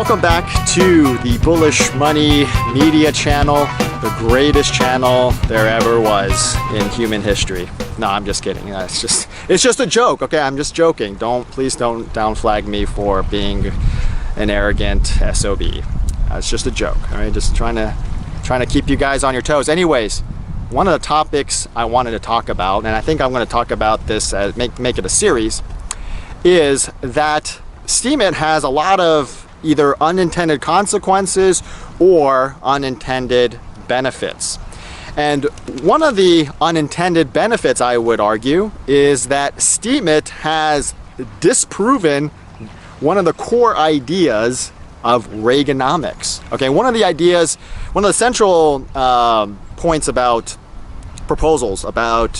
welcome back to the Bullish Money Media channel, the greatest channel there ever was in human history. No, I'm just kidding. It's just a joke, okay? I'm just joking. Please don't downflag me for being an arrogant SOB. It's just a joke, all right? Just trying to keep you guys on your toes. Anyways, one of the topics I wanted to talk about, and I think I'm going to talk about this, make it a series, is that Steemit has a lot of either unintended consequences or unintended benefits. And one of the unintended benefits, I would argue, is that Steemit has disproven one of the core ideas of Reaganomics. Okay, one of the central points about proposals about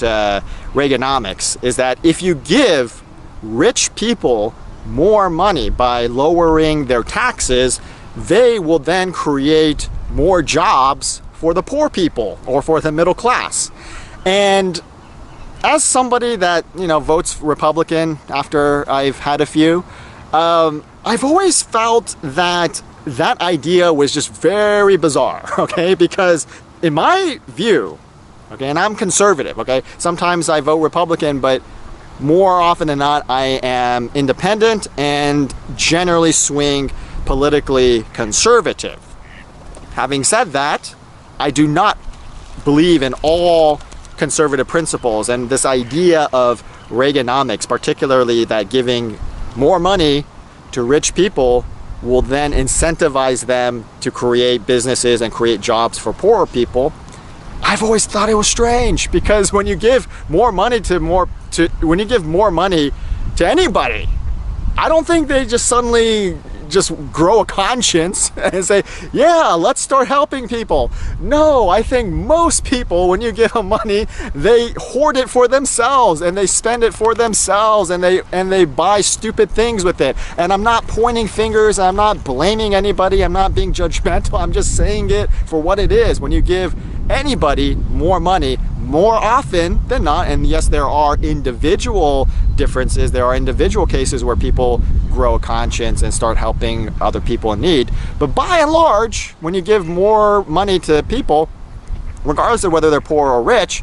Reaganomics is that if you give rich people more money by lowering their taxes, they will then create more jobs for the poor people or for the middle class. And as somebody that, votes Republican after I've had a few, I've always felt that that idea was just very bizarre, okay? Because in my view, okay, and I'm conservative, okay? Sometimes I vote Republican, but more often than not, I am independent and generally swing politically conservative. Having said that, I do not believe in all conservative principles, and this idea of Reaganomics, particularly that giving more money to rich people will then incentivize them to create businesses and create jobs for poorer people. I've always thought it was strange, because when you give more money to anybody, I don't think they just suddenly just grow a conscience and say, yeah, let's start helping people. No, I think most people, when you give them money, they hoard it for themselves and they spend it for themselves and they buy stupid things with it. And I'm not pointing fingers, I'm not blaming anybody, I'm not being judgmental, I'm just saying it for what it is. When you give anybody more money, more often than not, and yes, there are individual differences, there are individual cases where people grow a conscience and start helping other people in need, but by and large, when you give more money to people, regardless of whether they're poor or rich,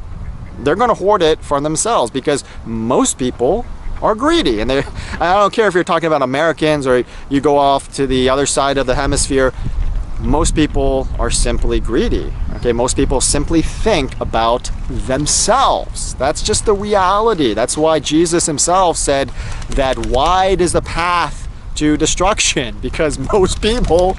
they're going to hoard it for themselves, because most people are greedy. And I don't care if you're talking about Americans or you go off to the other side of the hemisphere, most people are simply greedy. Okay, most people simply think about themselves. That's just the reality. That's why Jesus himself said that wide is the path to destruction, because most people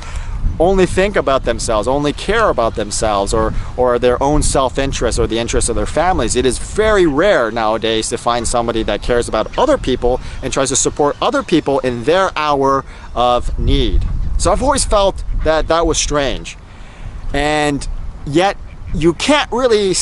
only think about themselves, only care about themselves or their own self-interest or the interests of their families. It is very rare nowadays to find somebody that cares about other people and tries to support other people in their hour of need. So I've always felt that that was strange. And yet you can't really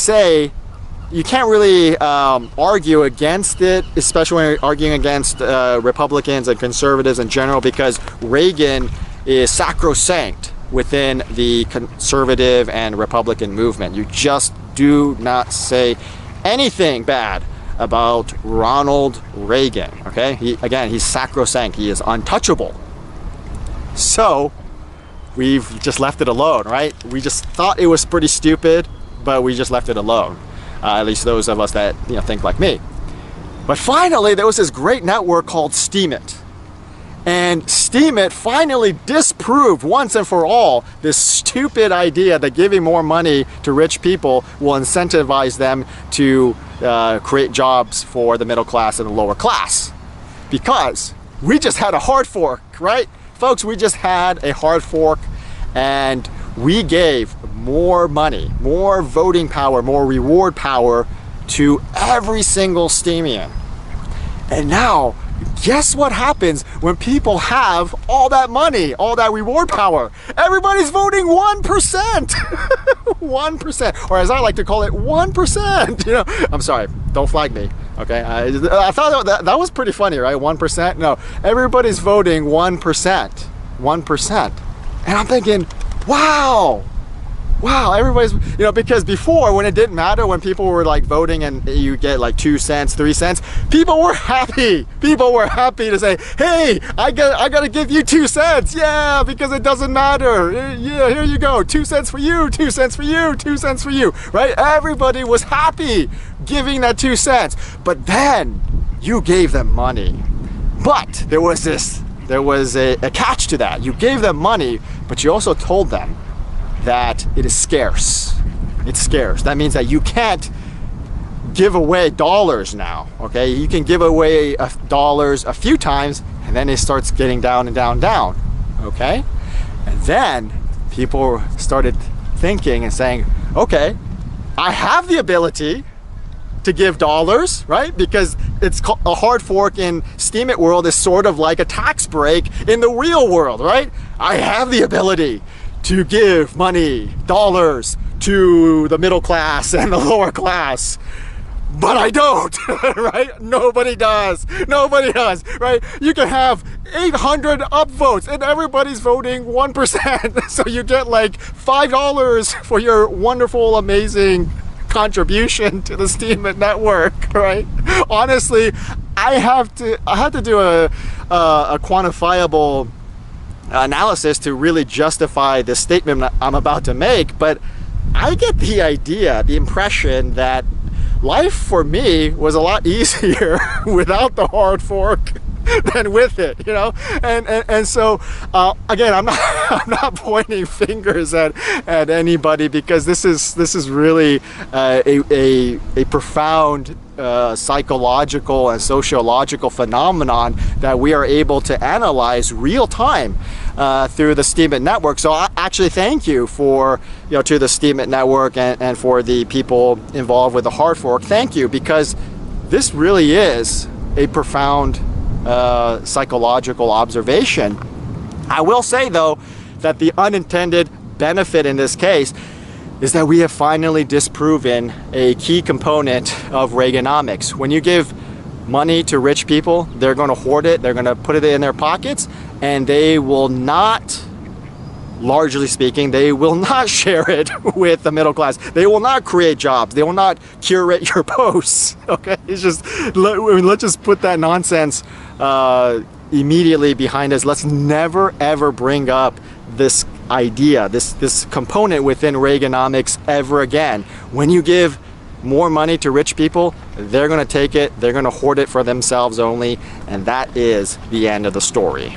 argue against it, especially when you're arguing against Republicans and conservatives in general, because Reagan is sacrosanct within the conservative and Republican movement. You just do not say anything bad about Ronald Reagan, okay? He's sacrosanct, he is untouchable. So we've just left it alone, right? We just thought it was pretty stupid, but we just left it alone. At least those of us that think like me. But finally, there was this great network called Steemit. And Steemit finally disproved once and for all this stupid idea that giving more money to rich people will incentivize them to create jobs for the middle class and the lower class. Because we just had a hard fork, right? Folks, we just had a hard fork, and we gave more money, more voting power, more reward power to every single Steemian. And now, guess what happens when people have all that money, all that reward power? Everybody's voting 1%. 1%, or as I like to call it, 1%. I'm sorry, don't flag me. Okay, I thought that was pretty funny, right? 1%. No, everybody's voting 1%. 1%. And I'm thinking, wow, wow, everybody's, you know, because before, when it didn't matter, when people were like voting and you get like 2 cents, 3 cents, people were happy. People were happy to say, hey, I gotta give you 2 cents. Yeah, because it doesn't matter. Yeah, here you go. 2 cents for you, 2 cents for you, 2 cents for you, right? Everybody was happy giving that 2 cents. But then you gave them money. But there was a catch to that. You gave them money, but you also told them that it is scarce. It's scarce. That means that you can't give away dollars now, okay? You can give away dollars a few times, and then it starts getting down and down, down, okay? And then people started thinking and saying, okay, I have the ability to give dollars, right? Because it's called a hard fork in Steemit world is sort of like a tax break in the real world, right? I have the ability to give money, dollars, to the middle class and the lower class. But I don't, right? Nobody does. Nobody does, right? You can have 800 upvotes and everybody's voting 1%. So you get like $5 for your wonderful, amazing contribution to the Steemit network, right? Honestly, I had to do a quantifiable analysis to really justify the statement I'm about to make, but I get the idea, the impression that life for me was a lot easier without the hard fork than with it, you know. And so again, I'm not pointing fingers at anybody, because this is really a profound psychological and sociological phenomenon that we are able to analyze real time through the Steemit network. So I actually thank you for, you know, to the Steemit network and for the people involved with the hard fork. Thank you, because this really is a profound psychological observation. I will say though that the unintended benefit in this case is that we have finally disproven a key component of Reaganomics. When you give money to rich people, they're going to hoard it, they're going to put it in their pockets, and they will not, largely speaking, they will not share it with the middle class. They will not create jobs. They will not curate your posts. Okay, it's just, let's just put that nonsense immediately behind us. Let's never ever bring up this idea, this component within Reaganomics ever again. When you give more money to rich people, they're going to take it, they're going to hoard it for themselves only, and that is the end of the story.